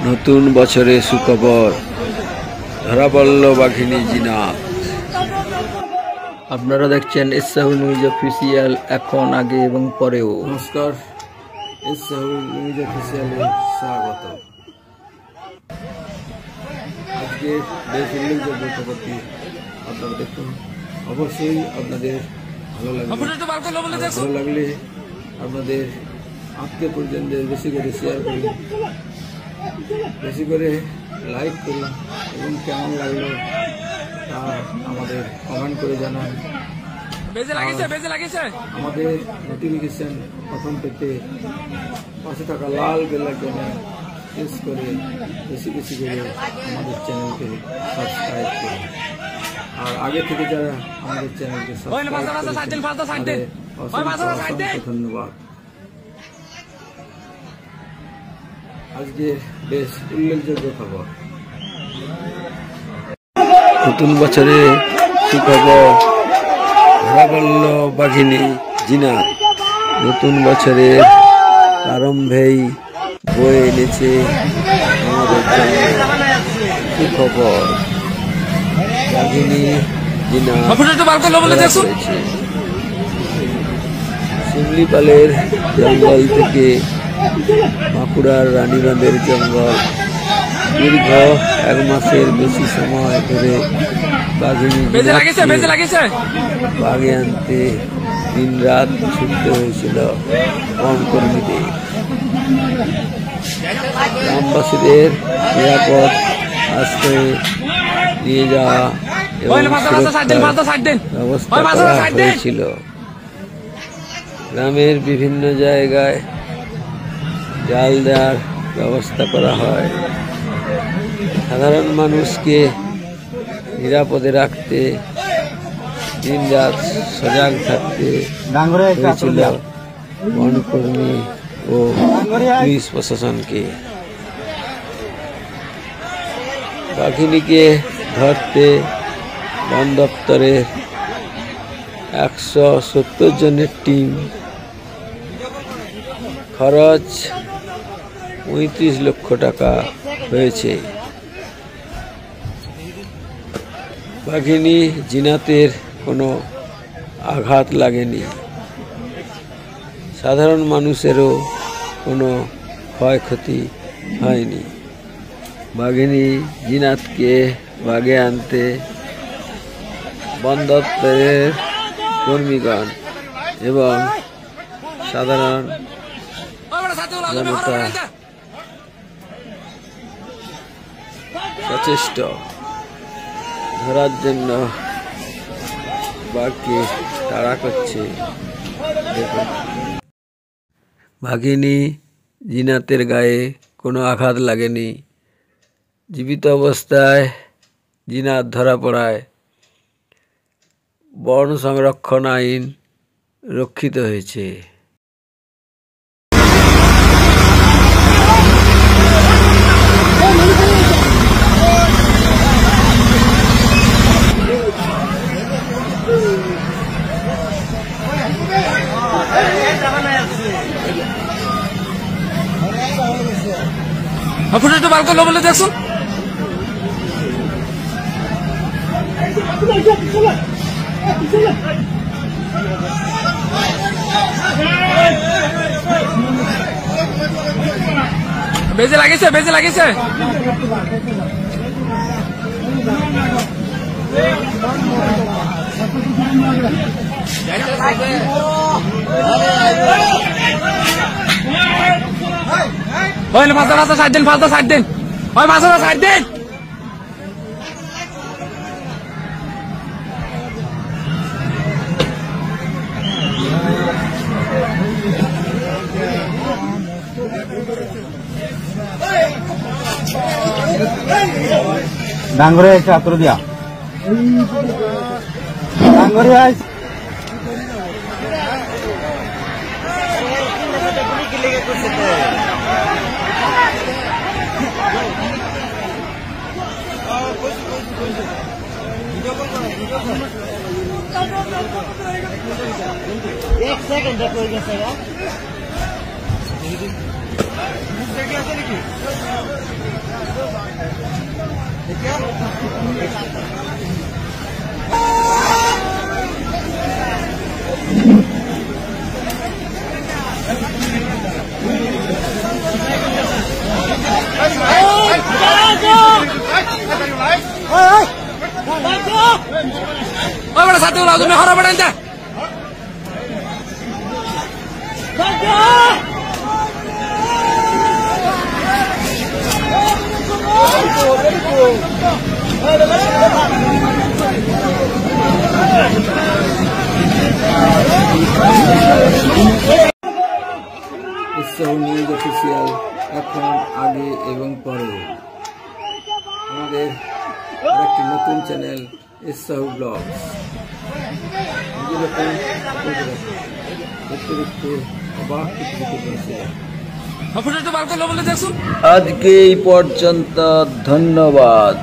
নতুন বছরে সুখবর, ধরা পড়ল বাঘিনী জিনাত। আপনারা দেখছেন এসসাহুল নিউজ অফিসিয়াল, এখন, আগে এবং পরেও। নমস্কার, এসসাহুল নিউজ অফিসিয়ালে স্বাগত। আজকে বেশ উল্লেখযোগ্য খবরটি আপনারা দেখুন। অবশ্যই আপনাদের ভালো লাগলে আপনাদের আত্মীয় পরিজনদের বেশি করে শেয়ার করুন, বেশি করে লাইক করুন এবং কেমন লাগলো তা আমাদের কমেন্ট করে জানান। আমাদের নোটিফিকেশন প্রথম পেতে পাশে থাকা লাল বেল আইকনে প্রেস করে বেশি বেশি করে আমাদের চ্যানেলকে সাবস্ক্রাইব করুন। আর আগে থেকে যারা আমাদের চ্যানেলকে সাবস্ক্রাইব করেছেন অসংখ্য ধন্যবাদ। আজকে বেশ উল্লেখযোগ্য খবর, নতুন বছরে সুখবর, ধরা পড়ল বাঘিনী জিনাত। নতুন বছরের প্রারম্ভেই বয়ে এনেছে আমাদের জন্য সুখবর। বাঘিনী জিনাত শিমলিপালের জঙ্গল থেকে বাঁকুড়ার রানীবাঁধের জঙ্গল দীর্ঘ 1 মাসের বেশি সময় ধরে বাঘিনী বাঘে আনতে দিন রাত ছুটতে হয়েছিল বনকর্মীদের। গ্রামবাসীদের নিরাপদ আশ্রয়ে নিয়ে যাওয়া এবং ব্যবস্থা করা হয়েছিল। গ্রামের বিভিন্ন জায়গায় জাল দেওয়ার ব্যবস্থা করা হয়। সাধারণ মানুষকে নিরাপদে রাখতে দিনরাত সজাগ থাকতে হয়েছিল বনকর্মী ও পুলিশ প্রশাসনকে। বাঘিনীকে ধরতে বন দপ্তরের 170 জনের টিম, খরচ 35 লক্ষ টাকা হয়েছে। বাঘিনী জিনাতের কোনো আঘাত লাগেনি, সাধারণ মানুষেরও কোনো ক্ষয়ক্ষতি হয়নি। বাঘিনী জিনাতকে বাগে আনতে বন দপ্তরের কর্মীগণ এবং সাধারণ জনতা সচেষ্ট। ধরার জন্য বাঘকে তাড়া করছে। দেখুন, বাঘিনী জিনাতের গায়ে কোনো আঘাত লাগেনি। জীবিত অবস্থায় জিনাত ধরা পড়ায় বন সংরক্ষণ আইন রক্ষিত হয়েছে। একটু বার করলো বলে দেখছো, বেজে লাগিয়েছে ফাঁসা সাইড দিন, ফাঁসা সাইড দিন, ফাঁসা সাইড দিন। ডাঙ্গরে এসে আতর দিয়া ডাঙ্গরে আস एक सेकंड कोई कैसे ওই বড় সাথে লাও তুমি হরা বড়ান যা ইসসাহু নিউজ অফিসিয়াল এখন আগে এবং পরে আমাদের আরেকটি নতুন চ্যানেল ইসসাহু ব্লগস দেখতে দেখতে অবাক ফটোটা বার করলো বলে দেখছো আজকে এই পর্যন্ত ধন্যবাদ।